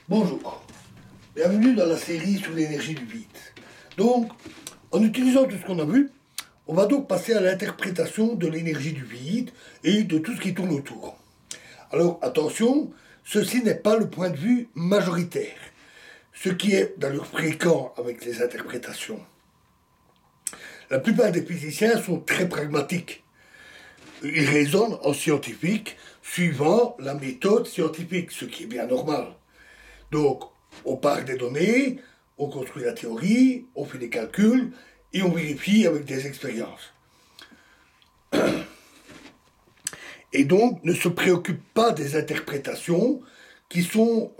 Bonjour, bienvenue dans la série sur l'énergie du vide. Donc, en utilisant tout ce qu'on a vu, on va donc passer à l'interprétation de l'énergie du vide et de tout ce qui tourne autour. Alors attention, ceci n'est pas le point de vue majoritaire, ce qui est d'ailleurs fréquent avec les interprétations. La plupart des physiciens sont très pragmatiques. Ils raisonnent en scientifique, suivant la méthode scientifique, ce qui est bien normal. Donc, on part des données, on construit la théorie, on fait des calculs et on vérifie avec des expériences. Et donc, ne se préoccupe pas des interprétations qui sont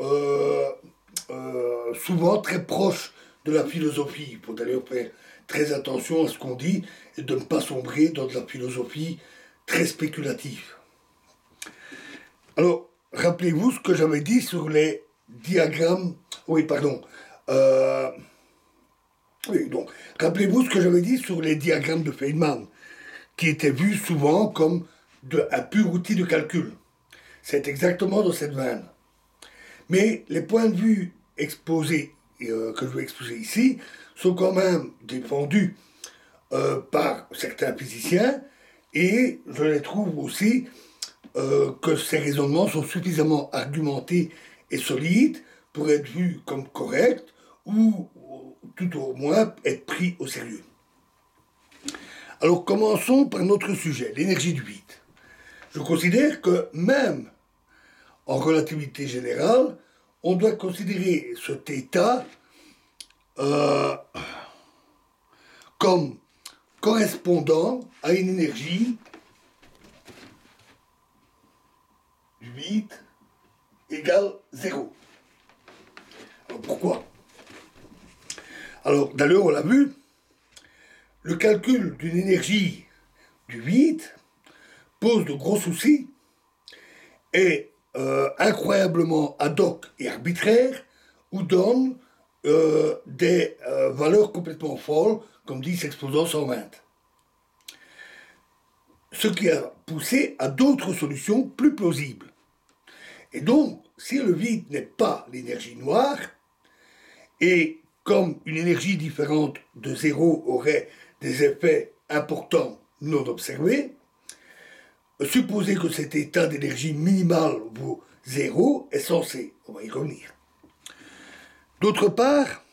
souvent très proches de la philosophie. Il faut d'ailleurs faire très attention à ce qu'on dit et de ne pas sombrer dans de la philosophie très spéculative. Alors, rappelez-vous ce que j'avais dit sur les diagrammes. Rappelez-vous ce que j'avais dit sur les diagrammes de Feynman, qui étaient vus souvent comme un pur outil de calcul. C'est exactement dans cette veine. Mais les points de vue exposés, que je vais exposer ici, sont quand même défendus par certains physiciens, et je les trouve aussi que ces raisonnements sont suffisamment argumentés et solides pour être vus comme corrects ou tout au moins être pris au sérieux. Alors commençons par notre sujet, l'énergie du vide. Je considère que même en relativité générale, on doit considérer cet état comme correspondant à une énergie du vide égale 0. Alors pourquoi ? Alors d'ailleurs on l'a vu, le calcul d'une énergie du vide pose de gros soucis, est incroyablement ad hoc et arbitraire, ou donne des valeurs complètement folles, comme dit S'exposant 120. Ce qui a poussé à d'autres solutions plus plausibles. Et donc, si le vide n'est pas l'énergie noire, et comme une énergie différente de 0 aurait des effets importants non observés, supposer que cet état d'énergie minimale vaut 0 est censé, on va y revenir. D'autre part,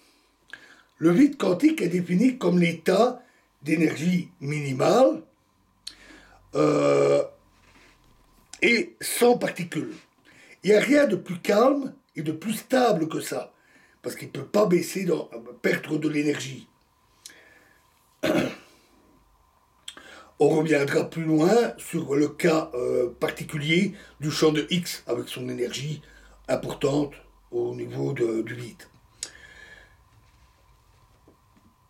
le vide quantique est défini comme l'état d'énergie minimale et sans particules. Il n'y a rien de plus calme et de plus stable que ça, parce qu'il ne peut pas perdre de l'énergie. On reviendra plus loin sur le cas particulier du champ de Higgs avec son énergie importante au niveau du vide.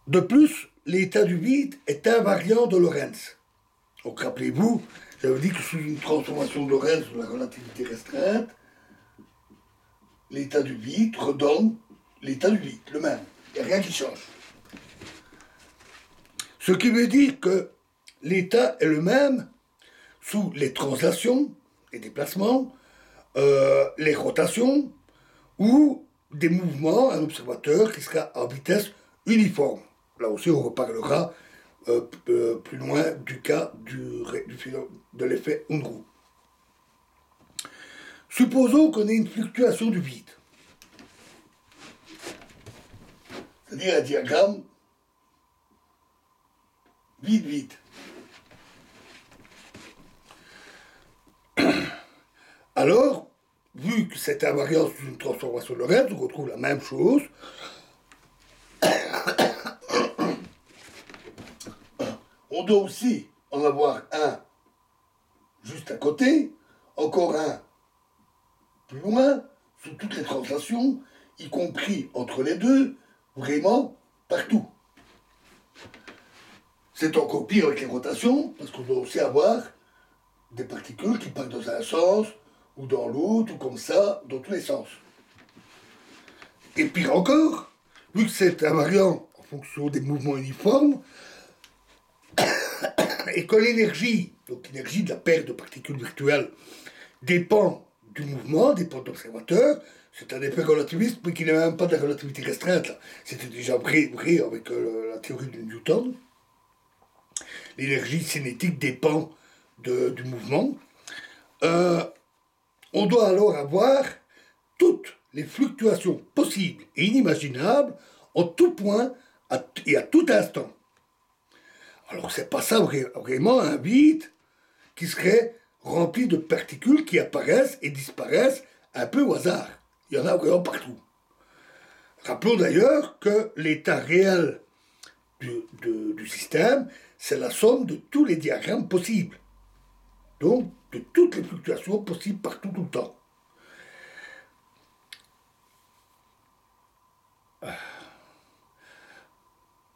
De plus, l'état du vide est invariant de Lorentz. Donc rappelez-vous, j'avais dit que sous une transformation de Lorentz de la relativité restreinte, l'état du vide redonne l'état du vide, le même. Il n'y a rien qui change. Ce qui veut dire que l'état est le même sous les translations, les déplacements, les rotations, ou des mouvements, un observateur qui sera à vitesse uniforme. Là aussi, on reparlera plus loin du cas de l'effet Unruh. Supposons qu'on ait une fluctuation du vide. C'est-à-dire un diagramme vide-vide. Alors, vu que cette invariance est une transformation de Lorentz, on retrouve la même chose. On doit aussi en avoir un juste à côté, encore un plus loin, sous toutes les translations, y compris entre les deux, vraiment partout. C'est encore pire avec les rotations, parce qu'on doit aussi avoir des particules qui partent dans un sens, ou dans l'autre, ou comme ça, dans tous les sens. Et pire encore, vu que c'est invariant en fonction des mouvements uniformes, et que l'énergie, donc l'énergie de la paire de particules virtuelles, dépend du mouvement des points d'observateur. C'est un effet relativiste, mais qui n'est même pas de la relativité restreinte. C'était déjà vrai avec la théorie de Newton. L'énergie cinétique dépend du mouvement. On doit alors avoir toutes les fluctuations possibles et inimaginables en tout point et à tout instant. Alors c'est pas ça vraiment un vide qui serait rempli de particules qui apparaissent et disparaissent un peu au hasard. Il y en a vraiment partout. Rappelons d'ailleurs que l'état réel du système, c'est la somme de tous les diagrammes possibles. Donc, de toutes les fluctuations possibles partout, tout le temps.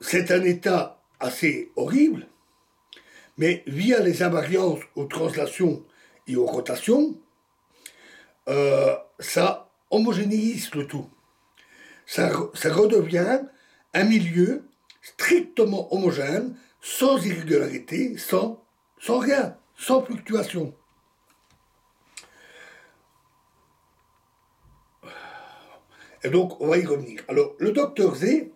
C'est un état assez horrible, mais via les invariances aux translations et aux rotations, ça homogénéise le tout. Ça redevient un milieu strictement homogène, sans irrégularité, sans rien, sans fluctuation. Et donc, on va y revenir. Alors, le docteur Z,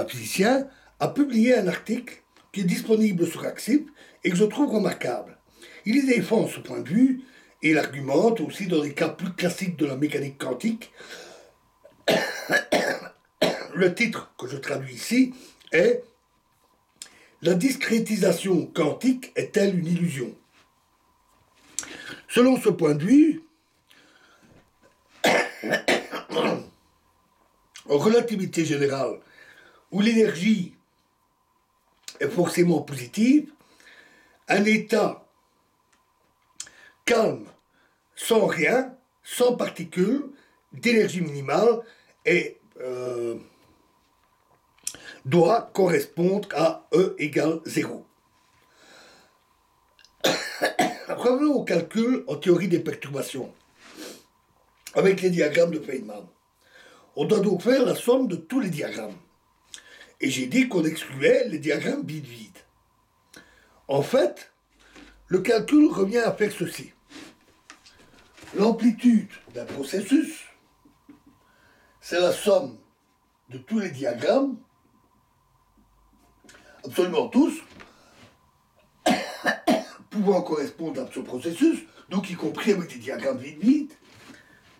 physicien, a publié un article qui est disponible sur Axip et que je trouve remarquable. Il y défend ce point de vue et il argumente aussi dans des cas plus classiques de la mécanique quantique. Le titre que je traduis ici est « La discrétisation quantique est-elle une illusion ?» Selon ce point de vue, en relativité générale, où l'énergie est forcément positive, un état calme, sans rien, sans particules, d'énergie minimale, doit correspondre à E égale 0. Revenons au calcul en théorie des perturbations, avec les diagrammes de Feynman. On doit donc faire la somme de tous les diagrammes. Et j'ai dit qu'on excluait les diagrammes vide-vide. En fait, le calcul revient à faire ceci. L'amplitude d'un processus, c'est la somme de tous les diagrammes, absolument tous, pouvant correspondre à ce processus, donc y compris avec des diagrammes vide-vide,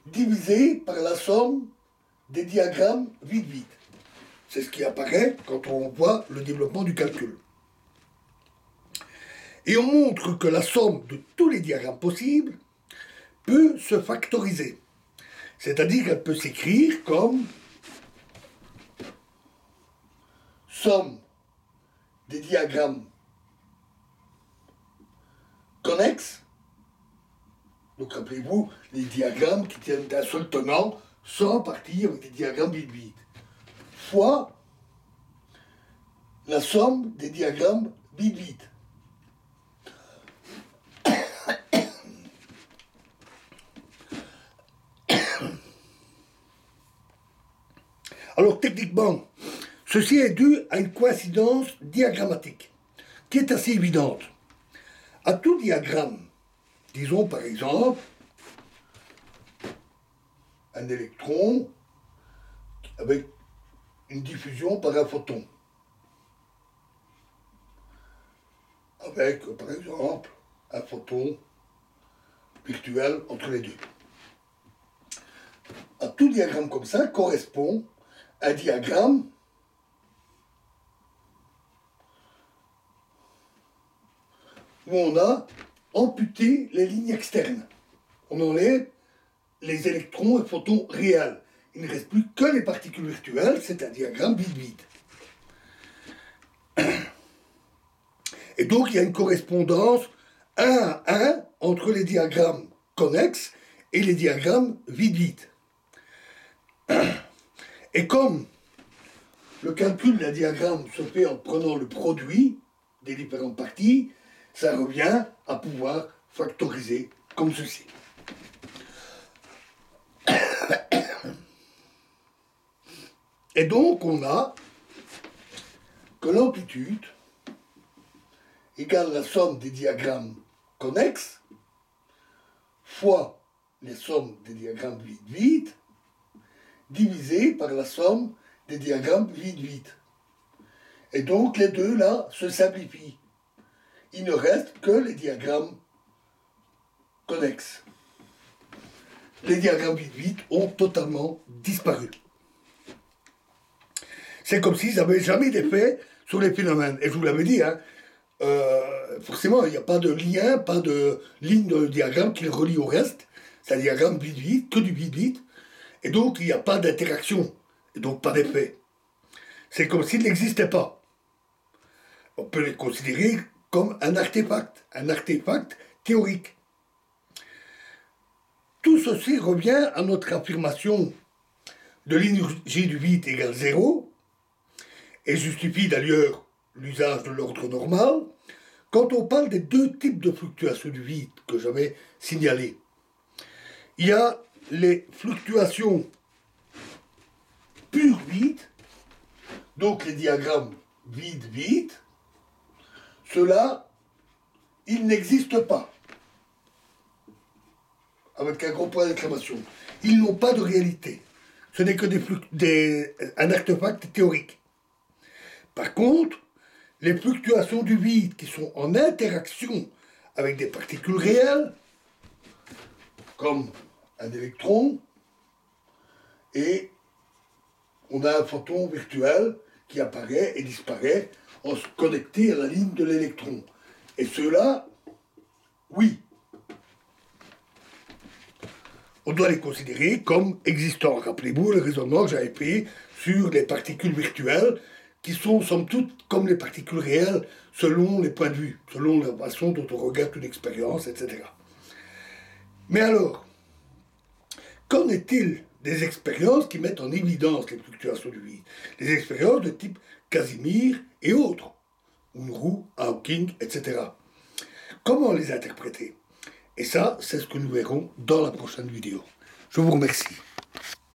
divisé par la somme des diagrammes vide-vide. C'est ce qui apparaît quand on voit le développement du calcul. Et on montre que la somme de tous les diagrammes possibles peut se factoriser. C'est-à-dire qu'elle peut s'écrire comme somme des diagrammes connexes. Donc rappelez-vous, les diagrammes qui tiennent d'un seul tenant sans partir avec des diagrammes vide-vide, fois la somme des diagrammes vide-vide. Alors techniquement, ceci est dû à une coïncidence diagrammatique qui est assez évidente. À tout diagramme, disons par exemple un électron avec une diffusion par un photon, avec par exemple un photon virtuel entre les deux. À tout diagramme comme ça correspond un diagramme où on a amputé les lignes externes. On enlève les électrons et photons réels. Il ne reste plus que les particules virtuelles, c'est un diagramme vide-vide. Et donc il y a une correspondance 1 à 1 entre les diagrammes connexes et les diagrammes vide-vide. Et comme le calcul d'un diagramme se fait en prenant le produit des différentes parties, ça revient à pouvoir factoriser comme ceci. Et donc on a que l'amplitude égale la somme des diagrammes connexes fois les sommes des diagrammes vide-vide divisé par la somme des diagrammes vide-vide. Et donc les deux là se simplifient. Il ne reste que les diagrammes connexes. Les diagrammes vide-vide ont totalement disparu. C'est comme s'ils n'avaient jamais d'effet sur les phénomènes. Et je vous l'avais dit, hein, forcément, il n'y a pas de lien, pas de ligne de diagramme qui le relie au reste. C'est un diagramme vide-vide, que du vide-vide. Et donc, il n'y a pas d'interaction. Et donc, pas d'effet. C'est comme s'il n'existait pas. On peut les considérer comme un artefact théorique. Tout ceci revient à notre affirmation de l'énergie du vide égale 0, et justifie d'ailleurs l'usage de l'ordre normal, quand on parle des deux types de fluctuations du vide que j'avais signalées. Il y a les fluctuations pure vide, donc les diagrammes vide-vide, ceux-là, ils n'existent pas. Avec un gros point d'exclamation. Ils n'ont pas de réalité. Ce n'est que un artefact théorique. Par contre, les fluctuations du vide qui sont en interaction avec des particules réelles, comme un électron, et on a un photon virtuel qui apparaît et disparaît en se connectant à la ligne de l'électron. Et ceux-là, oui, on doit les considérer comme existants. Rappelez-vous le raisonnement que j'avais fait sur les particules virtuelles, qui sont somme toute comme les particules réelles, selon les points de vue, selon la façon dont on regarde une expérience, etc. Mais alors, qu'en est-il des expériences qui mettent en évidence les fluctuations du vide? Les expériences de type Casimir et autres, Unruh, Hawking, etc. Comment les interpréter? Et ça, c'est ce que nous verrons dans la prochaine vidéo. Je vous remercie.